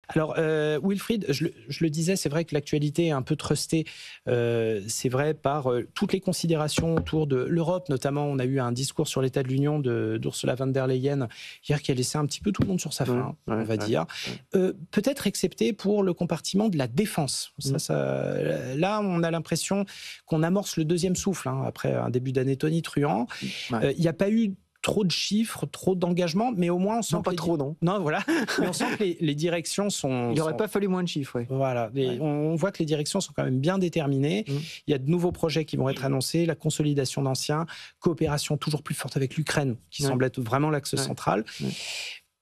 Alors, Wilfried, je le disais, c'est vrai que l'actualité est un peu trustée, c'est vrai, par toutes les considérations autour de l'Europe, notamment. On a eu un discours sur l'état de l'Union d'Ursula von der Leyen hier qui a laissé un petit peu tout le monde sur sa faim, on va dire. Peut-être excepté pour le compartiment de la défense. Là, on a l'impression qu'on amorce le deuxième souffle, après un début d'année tonitruant. Il n'y a pas eu trop de chiffres, trop d'engagement, mais au moins on sent Non, voilà. Mais on sent que les directions sont... Il n'aurait pas fallu moins de chiffres, Voilà. On voit que les directions sont quand même bien déterminées. Il y a de nouveaux projets qui vont être annoncés, la consolidation d'anciens, coopération toujours plus forte avec l'Ukraine, qui semble être vraiment l'axe central.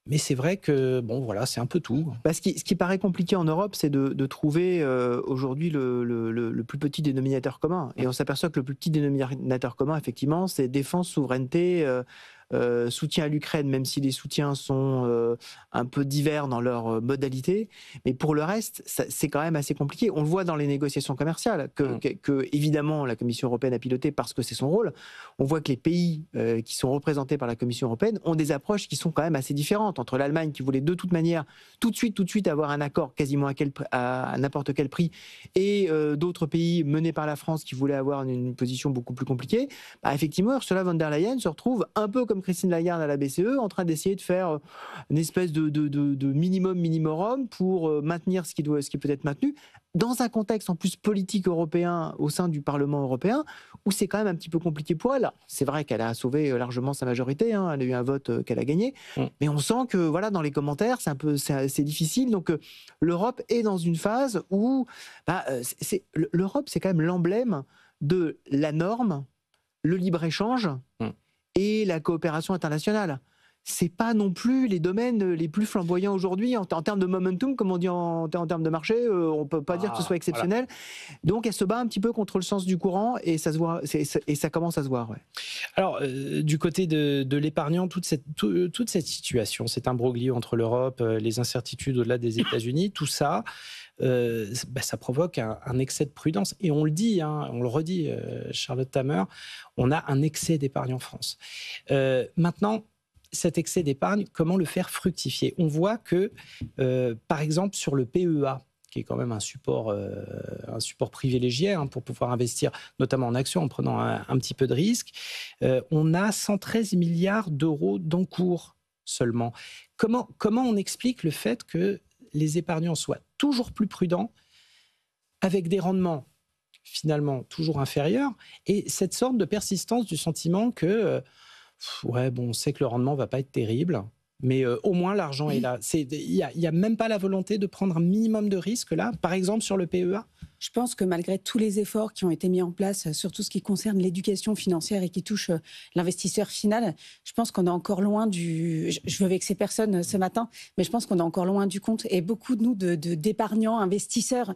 Mais c'est vrai que, bon, voilà, c'est un peu tout. Ce qui paraît compliqué en Europe, c'est de trouver aujourd'hui le plus petit dénominateur commun. Et on s'aperçoit que le plus petit dénominateur commun, effectivement, c'est défense, souveraineté, soutien à l'Ukraine, même si les soutiens sont un peu divers dans leur modalité. Mais pour le reste, c'est quand même assez compliqué. On le voit dans les négociations commerciales, que évidemment, la Commission européenne a piloté parce que c'est son rôle. On voit que les pays qui sont représentés par la Commission européenne ont des approches qui sont quand même assez différentes. Entre l'Allemagne, qui voulait de toute manière tout de suite avoir un accord quasiment à n'importe quel prix, et d'autres pays menés par la France qui voulaient avoir une position beaucoup plus compliquée, effectivement, Ursula von der Leyen se retrouve un peu comme Christine Lagarde à la BCE, en train d'essayer de faire une espèce de minimum pour maintenir ce qui peut être maintenu, dans un contexte en plus politique européen au sein du Parlement européen, où c'est quand même un petit peu compliqué pour elle. C'est vrai qu'elle a sauvé largement sa majorité, elle a eu un vote qu'elle a gagné, mais on sent que voilà, dans les commentaires, c'est difficile. Donc l'Europe est dans une phase où l'Europe, c'est quand même l'emblème de la norme, le libre-échange et la coopération internationale. C'est pas non plus les domaines les plus flamboyants aujourd'hui en termes de momentum, comme on dit en termes de marché. On peut pas dire que ce soit exceptionnel. Voilà. Donc elle se bat un petit peu contre le sens du courant et ça se voit, et ça commence à se voir. Alors du côté de l'épargnant, toute cette situation, cet imbroglio entre l'Europe, les incertitudes au-delà des États-Unis, tout ça. Ça provoque un excès de prudence. Et on le dit, on le redit, Charlotte Tamer, on a un excès d'épargne en France. Maintenant, cet excès d'épargne, comment le faire fructifier ? On voit que, par exemple, sur le PEA, qui est quand même un support privilégié pour pouvoir investir, notamment en actions, en prenant un petit peu de risque, on a 113 milliards d'euros d'encours seulement. Comment on explique le fait que les épargnants soient toujours plus prudents, avec des rendements finalement toujours inférieurs, et cette sorte de persistance du sentiment que on sait que le rendement ne va pas être terrible, mais au moins l'argent est là. Il n'y a même pas la volonté de prendre un minimum de risque là, par exemple sur le PEA. Je pense que malgré tous les efforts qui ont été mis en place sur tout ce qui concerne l'éducation financière et qui touche l'investisseur final, je pense qu'on est encore loin du... Je veux avec ces personnes ce matin, mais je pense qu'on est encore loin du compte. Et beaucoup de nous, d'épargnants, investisseurs,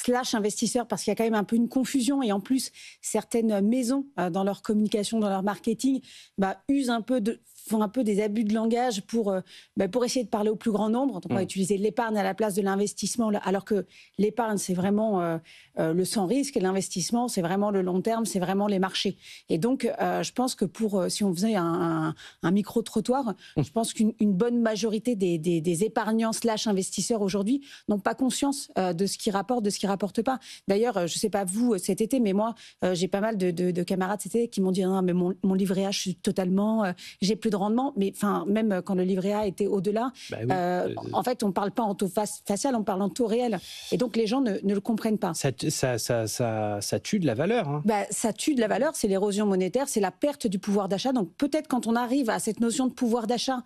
/investisseurs, parce qu'il y a quand même un peu une confusion. Et en plus, certaines maisons, dans leur communication, dans leur marketing, font un peu des abus de langage pour essayer de parler au plus grand nombre. Donc on va utiliser l'épargne à la place de l'investissement, alors que l'épargne, c'est vraiment le sans risque, et l'investissement, c'est vraiment le long terme, c'est vraiment les marchés. Et donc, je pense que si on faisait un micro-trottoir, je pense qu'une bonne majorité des épargnants /investisseurs aujourd'hui n'ont pas conscience de ce qui rapporte, de ce qui rapporte pas. D'ailleurs, je ne sais pas vous cet été, mais moi, j'ai pas mal de camarades cet été qui m'ont dit « Non, mais mon livret A, je suis totalement... j'ai plus de rendement », mais même quand le livret A était au-delà, en fait, on ne parle pas en taux facial, on parle en taux réel. Et donc, les gens ne le comprennent pas. Ça tue de la valeur. Ça tue de la valeur, c'est l'érosion monétaire, c'est la perte du pouvoir d'achat. Donc, peut-être quand on arrive à cette notion de pouvoir d'achat,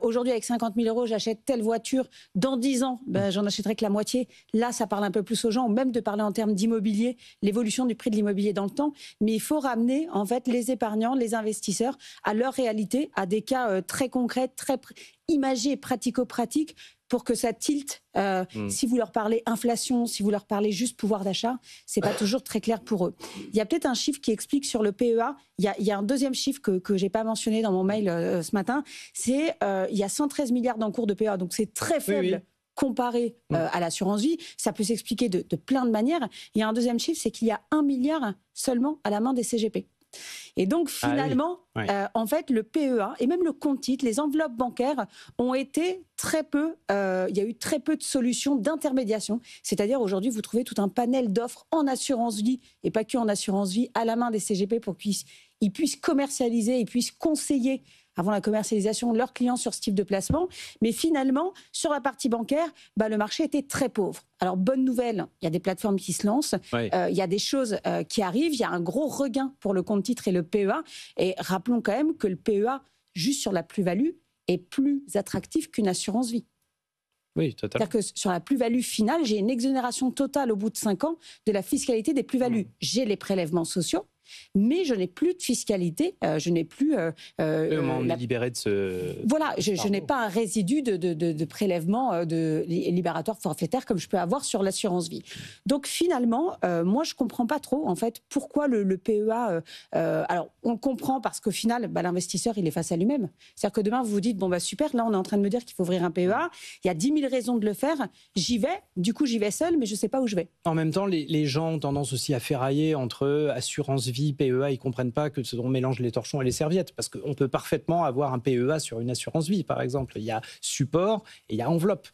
aujourd'hui, avec 50 000 euros, j'achète telle voiture, dans 10 ans, j'en achèterai que la moitié. Là, ça parle un peu plus aux gens, ou même de parler en termes d'immobilier, l'évolution du prix de l'immobilier dans le temps. Mais il faut ramener, en fait, les épargnants, les investisseurs à leur réalité, à des cas très concrets, très imagés, pratico-pratiques, pour que ça tilte. Si vous leur parlez inflation, si vous leur parlez juste pouvoir d'achat, c'est pas toujours très clair pour eux. Il y a peut-être un chiffre qui explique sur le PEA. Il y a un deuxième chiffre que j'ai pas mentionné dans mon mail ce matin. C'est il y a 113 milliards d'encours de PEA, donc c'est très faible. Oui. Comparé à l'assurance vie. Ça peut s'expliquer de plein de manières. Il y a un deuxième chiffre, c'est qu'il y a 1 milliard seulement à la main des CGP. Et donc, finalement, en fait, le PEA et même le compte titre, les enveloppes bancaires ont été très peu, il y a eu très peu de solutions d'intermédiation. C'est-à-dire, aujourd'hui, vous trouvez tout un panel d'offres en assurance vie, et pas que en assurance vie, à la main des CGP pour qu'ils puissent commercialiser, ils puissent conseiller avant la commercialisation leurs clients sur ce type de placement. Mais finalement, sur la partie bancaire, le marché était très pauvre. Alors, bonne nouvelle, il y a des plateformes qui se lancent, il y a des choses qui arrivent, il y a un gros regain pour le compte titre et le PEA. Et rappelons quand même que le PEA, juste sur la plus-value, est plus attractif qu'une assurance vie. Oui, totalement. C'est-à-dire que sur la plus-value finale, j'ai une exonération totale au bout de 5 ans de la fiscalité des plus-values. J'ai les prélèvements sociaux, mais je n'ai plus de fiscalité, je n'ai plus... on est libéré de ce... Voilà, je n'ai pas un résidu de prélèvement libératoire forfaitaire comme je peux avoir sur l'assurance vie. Donc finalement, moi je ne comprends pas trop en fait pourquoi le PEA... alors on le comprend parce qu'au final, l'investisseur il est face à lui-même. C'est-à-dire que demain vous vous dites, super, là on est en train de me dire qu'il faut ouvrir un PEA, il y a 10 000 raisons de le faire, j'y vais, du coup j'y vais seul, mais je ne sais pas où je vais. En même temps, les gens ont tendance aussi à ferrailler entre assurance vie, PEA, ils ne comprennent pas que on mélange les torchons et les serviettes, parce qu'on peut parfaitement avoir un PEA sur une assurance vie, par exemple. Il y a support et il y a enveloppe.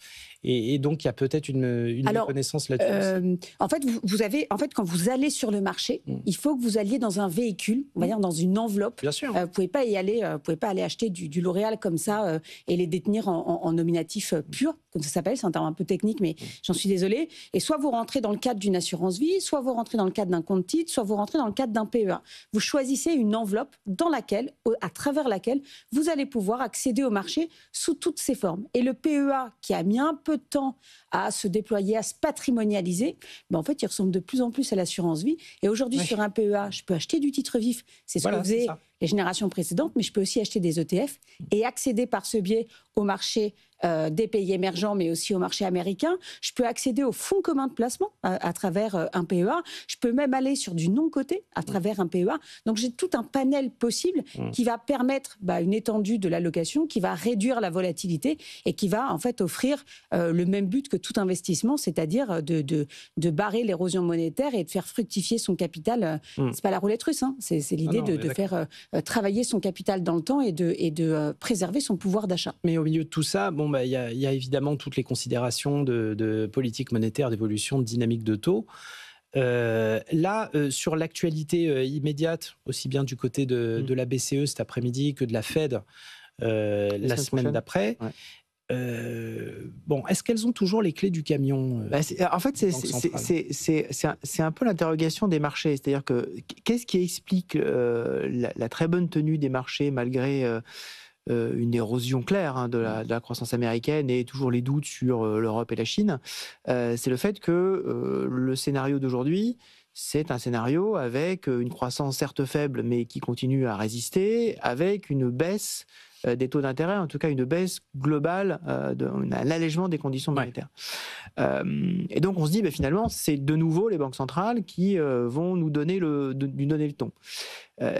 Et donc, il y a peut-être une méconnaissance là-dessus. En fait, quand vous allez sur le marché, il faut que vous alliez dans un véhicule, on va dire dans une enveloppe. Bien sûr. Vous ne pouvez pas y aller, pouvez pas aller acheter du L'Oréal comme ça et les détenir en nominatif pur, comme ça s'appelle. C'est un terme un peu technique, mais j'en suis désolée. Et soit vous rentrez dans le cadre d'une assurance vie, soit vous rentrez dans le cadre d'un compte titre, soit vous rentrez dans le cadre d'un PEA. Vous choisissez une enveloppe à travers laquelle vous allez pouvoir accéder au marché sous toutes ses formes. Et le PEA, qui a mis un peu de temps à se déployer, à se patrimonialiser, en fait, il ressemble de plus en plus à l'assurance vie. Et aujourd'hui, sur un PEA, je peux acheter du titre vif. C'est ce que faisaient les générations précédentes, mais je peux aussi acheter des ETF et accéder par ce biais au marché des pays émergents, mais aussi au marché américain. Je peux accéder au fonds commun de placement à travers un PEA. Je peux même aller sur du non-coté à travers un PEA. Donc, j'ai tout un panel possible qui va permettre une étendue de l'allocation, qui va réduire la volatilité et qui va en fait offrir le même but que tout investissement, c'est-à-dire de barrer l'érosion monétaire et de faire fructifier son capital. C'est pas la roulette russe, hein. C'est l'idée de faire travailler son capital dans le temps et de préserver son pouvoir d'achat. Mais au milieu de tout ça, il y a évidemment toutes les considérations de politique monétaire, d'évolution, de dynamique de taux. Sur l'actualité immédiate, aussi bien du côté de la BCE cet après-midi que de la Fed la semaine d'après, est-ce qu'elles ont toujours les clés du camion En fait, c'est un peu l'interrogation des marchés. C'est-à-dire qu'est-ce qui explique la très bonne tenue des marchés malgré une érosion claire de la croissance américaine et toujours les doutes sur l'Europe et la Chine? C'est le fait que le scénario d'aujourd'hui, c'est un scénario avec une croissance certes faible, mais qui continue à résister, avec une baisse des taux d'intérêt, en tout cas une baisse globale, un allègement des conditions monétaires. Et donc on se dit, finalement, c'est de nouveau les banques centrales qui vont nous donner le ton.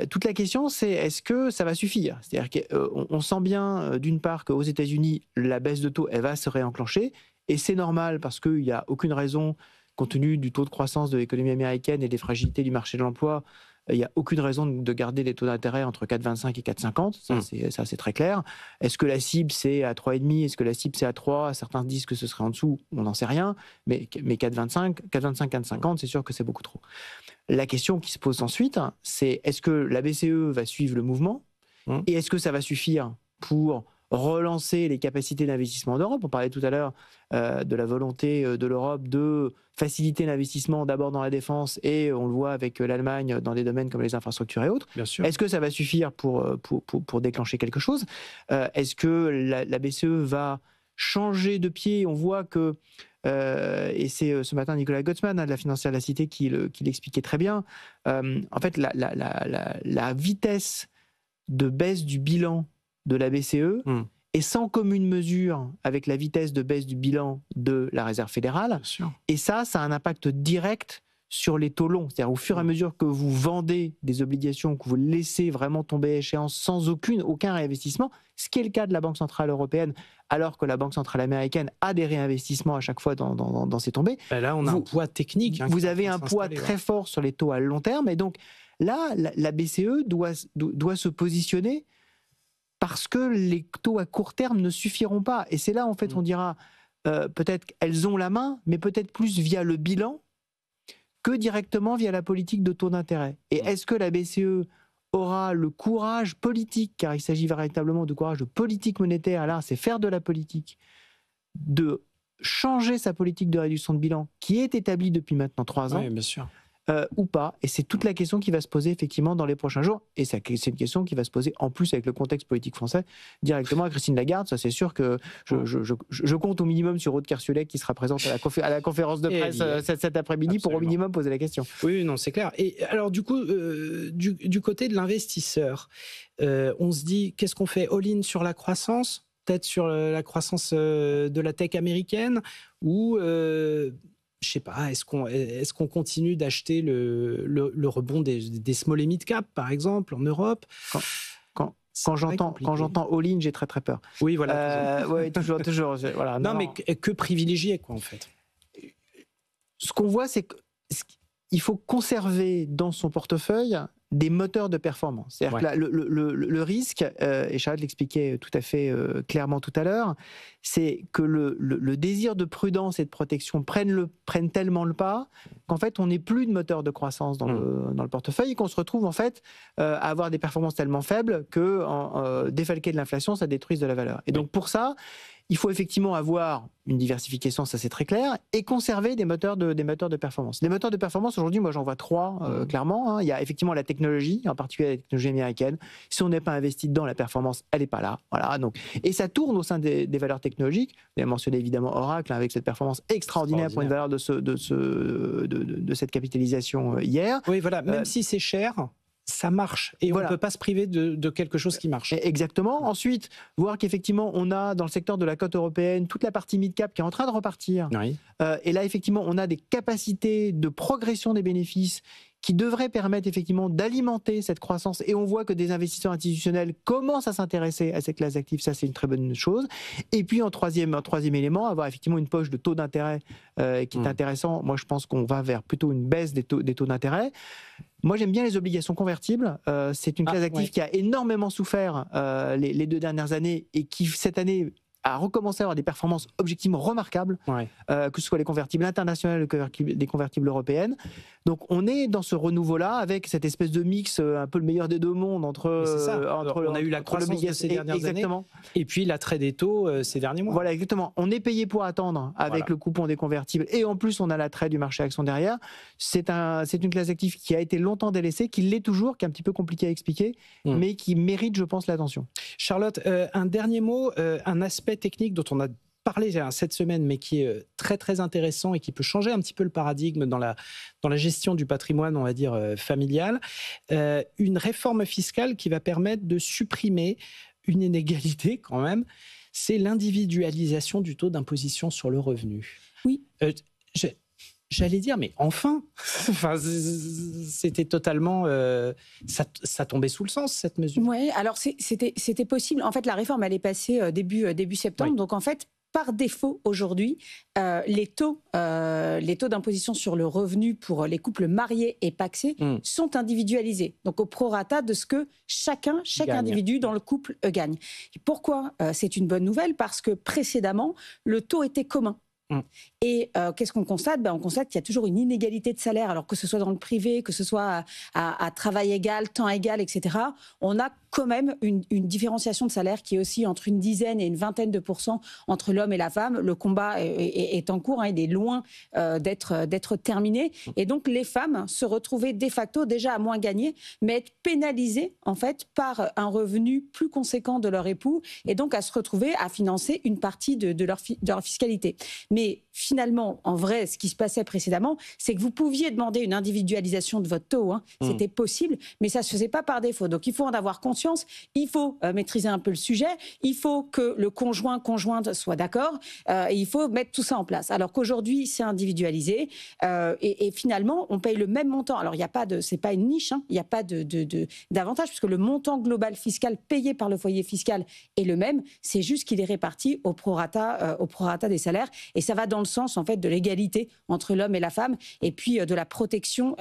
Toute la question, c'est est-ce que ça va suffire? C'est-à-dire qu'on sent bien, d'une part, qu'aux États-Unis, la baisse de taux, elle va se réenclencher, et c'est normal parce qu'il n'y a aucune raison, compte tenu du taux de croissance de l'économie américaine et des fragilités du marché de l'emploi, il n'y a aucune raison de garder les taux d'intérêt entre 4,25 et 4,50. Ça, c'est très clair. Est-ce que la cible, c'est à 3,5? Est-ce que la cible, c'est à 3? Certains disent que ce serait en dessous. On n'en sait rien. Mais 4,25, 4,50, c'est sûr que c'est beaucoup trop. La question qui se pose ensuite, c'est est-ce que la BCE va suivre le mouvement? Et est-ce que ça va suffire pour relancer les capacités d'investissement d'Europe? On parlait tout à l'heure de la volonté de l'Europe de faciliter l'investissement d'abord dans la défense, et on le voit avec l'Allemagne dans des domaines comme les infrastructures et autres. Bien sûr. Est-ce que ça va suffire pour déclencher quelque chose? Est-ce que la BCE va changer de pied? On voit que, et c'est ce matin Nicolas Gottsman de la Financière de la Cité qui l'expliquait très bien, en fait la vitesse de baisse du bilan de la BCE est sans commune mesure avec la vitesse de baisse du bilan de la Réserve fédérale. Et ça a un impact direct sur les taux longs. C'est-à-dire au fur et à mesure que vous vendez des obligations, que vous laissez vraiment tomber à échéance sans aucun réinvestissement, ce qui est le cas de la Banque Centrale Européenne, alors que la Banque Centrale Américaine a des réinvestissements à chaque fois dans ses tombées. Là, on a un poids technique. Vous avez un poids très fort sur les taux à long terme, et donc Là, la BCE doit se positionner parce que les taux à court terme ne suffiront pas. Et c'est là, en fait, on dira, peut-être qu'elles ont la main, mais peut-être plus via le bilan que directement via la politique de taux d'intérêt. Et est-ce que la BCE aura le courage politique, car il s'agit véritablement de courage de politique monétaire, là, c'est faire de la politique, de changer sa politique de réduction de bilan, qui est établie depuis maintenant 3 ans, oui, bien sûr. ou pas. Et c'est toute la question qui va se poser effectivement dans les prochains jours. Et c'est une question qui va se poser en plus avec le contexte politique français directement à Christine Lagarde. Ça, c'est sûr que je compte au minimum sur Aude Kersulek qui sera présente à la conférence de presse cet après-midi pour au minimum poser la question. Oui, non, c'est clair. Et alors du coup, du côté de l'investisseur, on se dit, qu'est-ce qu'on fait? All-in sur la croissance? Peut-être sur la croissance de la tech américaine? Ou... je sais pas, est-ce qu'on continue d'acheter le rebond des small et mid cap, par exemple, en Europe? Quand j'entends all-in, j'ai très très peur. Oui, voilà. Toujours. Voilà, non, mais que privilégier, quoi, en fait? Ce qu'on voit, c'est qu'il faut conserver dans son portefeuille des moteurs de performance. C'est-à-dire que là, le risque, et Charlotte l'expliquait tout à fait clairement tout à l'heure, c'est que le désir de prudence et de protection prennent tellement le pas qu'en fait, on n'ait plus de moteur de croissance dans le portefeuille et qu'on se retrouve en fait à avoir des performances tellement faibles que défalquer de l'inflation, ça détruise de la valeur. Et donc pour ça, il faut effectivement avoir une diversification, ça c'est très clair, et conserver des moteurs de performance. Les moteurs de performance, aujourd'hui, moi j'en vois 3, clairement. Il y a effectivement la technologie, en particulier la technologie américaine. Si on n'est pas investi dedans, la performance, elle n'est pas là. Voilà, donc. Et ça tourne au sein des valeurs technologiques. Vous avez mentionné évidemment Oracle, avec cette performance extraordinaire pour une valeur de cette capitalisation hier. Oui, voilà, même si c'est cher... ça marche et voilà. On ne peut pas se priver de quelque chose qui marche. Exactement. Ensuite, voir qu'effectivement, on a dans le secteur de la cote européenne toute la partie mid-cap qui est en train de repartir. Oui. Et là, effectivement, on a des capacités de progression des bénéfices qui devraient permettre effectivement d'alimenter cette croissance. Et on voit que des investisseurs institutionnels commencent à s'intéresser à cette classe d'actifs. Ça, c'est une très bonne chose. Et puis, en troisième élément, avoir effectivement une poche de taux d'intérêt qui est intéressant. Moi, je pense qu'on va vers plutôt une baisse des taux d'intérêt. Moi, j'aime bien les obligations convertibles. C'est une classe d'actifs qui a énormément souffert les 2 dernières années et qui, cette année, a recommencé à avoir des performances objectivement remarquables, que ce soit les convertibles internationales ou les convertibles européennes. Donc, on est dans ce renouveau-là avec cette espèce de mix, un peu le meilleur des deux mondes entre on a eu la croissance de ces dernières années et puis l'attrait des taux ces derniers mois. Voilà, exactement. On est payé pour attendre avec le coupon des convertibles et en plus, on a l'attrait du marché action derrière. C'est une classe d'actifs qui a été longtemps délaissée, qui l'est toujours, qui est un petit peu compliqué à expliquer, mais qui mérite, je pense, l'attention. Charlotte, un dernier mot, un aspect technique dont on a parlé cette semaine, mais qui est très très intéressant et qui peut changer un petit peu le paradigme dans la gestion du patrimoine, on va dire, familial. Une réforme fiscale qui va permettre de supprimer une inégalité quand même, c'est l'individualisation du taux d'imposition sur le revenu. Oui. J'allais dire, mais enfin, c'était totalement... ça tombait sous le sens, cette mesure. Oui, alors c'était possible. En fait, la réforme, elle est passée début septembre. Oui. Donc, en fait, par défaut, aujourd'hui, les taux d'imposition sur le revenu pour les couples mariés et pacsés sont individualisés. Donc, au prorata de ce que chaque individu dans le couple gagne. Et pourquoi c'est une bonne nouvelle? Parce que précédemment, le taux était commun. Et qu'est-ce qu'on constate? On constate qu'il y a toujours une inégalité de salaire, alors que ce soit dans le privé, que ce soit à travail égal, temps égal, etc. On a quand même une différenciation de salaire qui est aussi entre une dizaine et une vingtaine de % entre l'homme et la femme. Le combat est en cours, il est loin d'être terminé. Et donc les femmes se retrouvaient de facto déjà à moins gagner, mais être pénalisées en fait par un revenu plus conséquent de leur époux, et donc à se retrouver à financer une partie de leur fiscalité. Mais finalement, en vrai, ce qui se passait précédemment, c'est que vous pouviez demander une individualisation de votre taux. C'était possible, mais ça ne se faisait pas par défaut. Donc il faut en avoir conscience. conscience, il faut maîtriser un peu le sujet, il faut que le conjointe soit d'accord, et il faut mettre tout ça en place. Alors qu'aujourd'hui, c'est individualisé, et finalement, on paye le même montant. Alors, c'est pas une niche, hein, il n'y a pas d'avantage, puisque le montant global fiscal payé par le foyer fiscal est le même, c'est juste qu'il est réparti au prorata des salaires, et ça va dans le sens, en fait, de l'égalité entre l'homme et la femme, et puis de la protection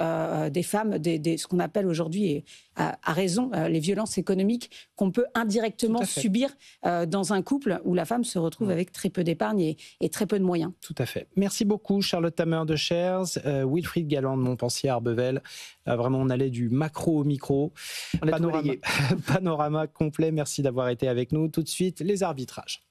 des femmes, ce qu'on appelle aujourd'hui, à raison, les violences économiques qu'on peut indirectement subir dans un couple où la femme se retrouve avec très peu d'épargne et très peu de moyens. Tout à fait. Merci beaucoup, Charlotte Tamer de Chairs, Wilfried Galland de Montpensier-Arbevel. Vraiment, on allait du macro au micro. Panorama complet. Merci d'avoir été avec nous. Tout de suite, les arbitrages.